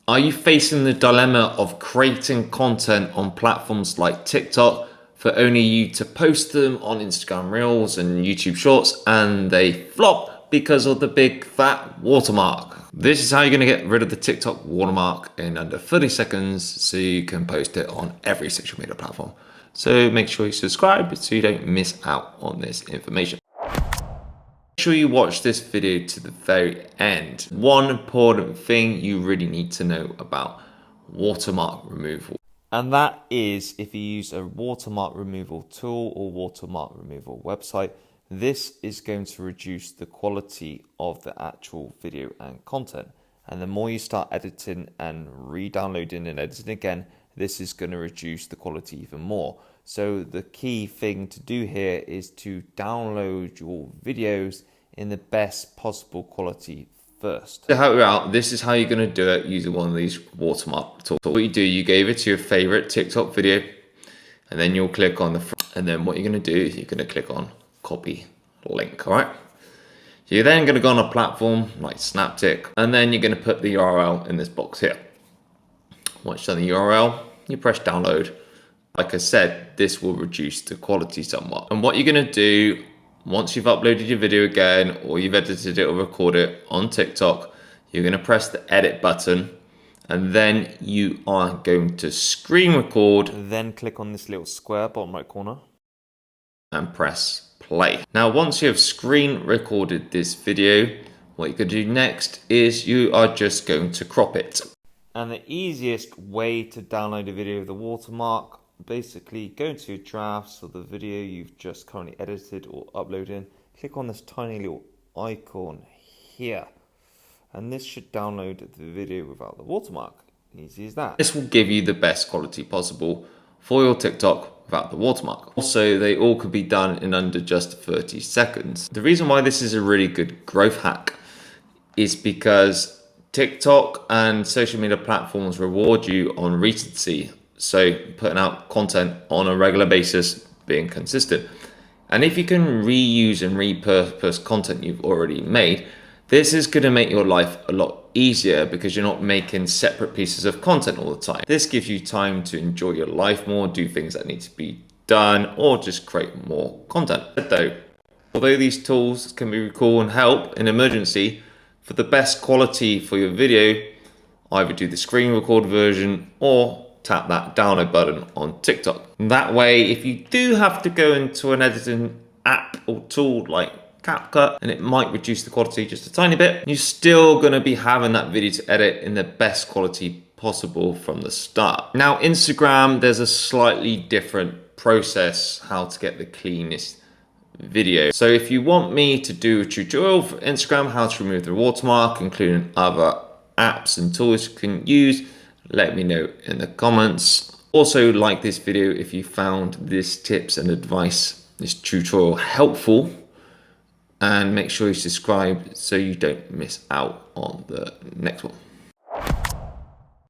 Are you facing the dilemma of creating content on platforms like TikTok for only you to post them on Instagram Reels and YouTube Shorts and they flop because of the big fat watermark? This is how you're going to get rid of the TikTok watermark in under 30 seconds so you can post it on every social media platform. So make sure you subscribe so you don't miss out on this information. Make sure you watch this video to the very end. One important thing you really need to know about watermark removal. And that is if you use a watermark removal tool or watermark removal website, this is going to reduce the quality of the actual video and content. And the more you start editing and re-downloading and editing again, this is going to reduce the quality even more. So the key thing to do here is to download your videos in the best possible quality first. To help you out, this is how you're going to do it using one of these watermark tools. What you do, you gave it to your favorite TikTok video, and then you'll click on the front, and then what you're going to do is you're going to click on copy link. All right. So you're then going to go on a platform like Snaptic, and then you're going to put the URL in this box here. Once you've done the URL, you press download. Like I said, this will reduce the quality somewhat. And what you're going to do, once you've uploaded your video again, or you've edited it or recorded it on TikTok, you're going to press the edit button, and then you are going to screen record. Then click on this little square bottom right corner and press play. Now, once you have screen recorded this video, what you're going to do next is you are just going to crop it. And the easiest way to download a video with the watermark, basically go into your drafts of the video you've just currently edited or uploaded, click on this tiny little icon here, and this should download the video without the watermark. Easy as that. This will give you the best quality possible for your TikTok without the watermark. Also, they all could be done in under just 30 seconds. The reason why this is a really good growth hack is because TikTok and social media platforms reward you on recency. So putting out content on a regular basis, being consistent. And if you can reuse and repurpose content you've already made, this is going to make your life a lot easier because you're not making separate pieces of content all the time. This gives you time to enjoy your life more, do things that need to be done, or just create more content. Though, although these tools can be cool and help in emergency, for the best quality for your video, either do the screen record version or tap that download button on TikTok. And that way, if you do have to go into an editing app or tool like CapCut, and it might reduce the quality just a tiny bit, you're still gonna be having that video to edit in the best quality possible from the start. Now, Instagram, there's a slightly different process how to get the cleanest video. So if you want me to do a tutorial for Instagram, how to remove the watermark, including other apps and tools you can use, let me know in the comments. Also, like this video if you found this tips and advice, this tutorial helpful, and make sure you subscribe so you don't miss out on the next one.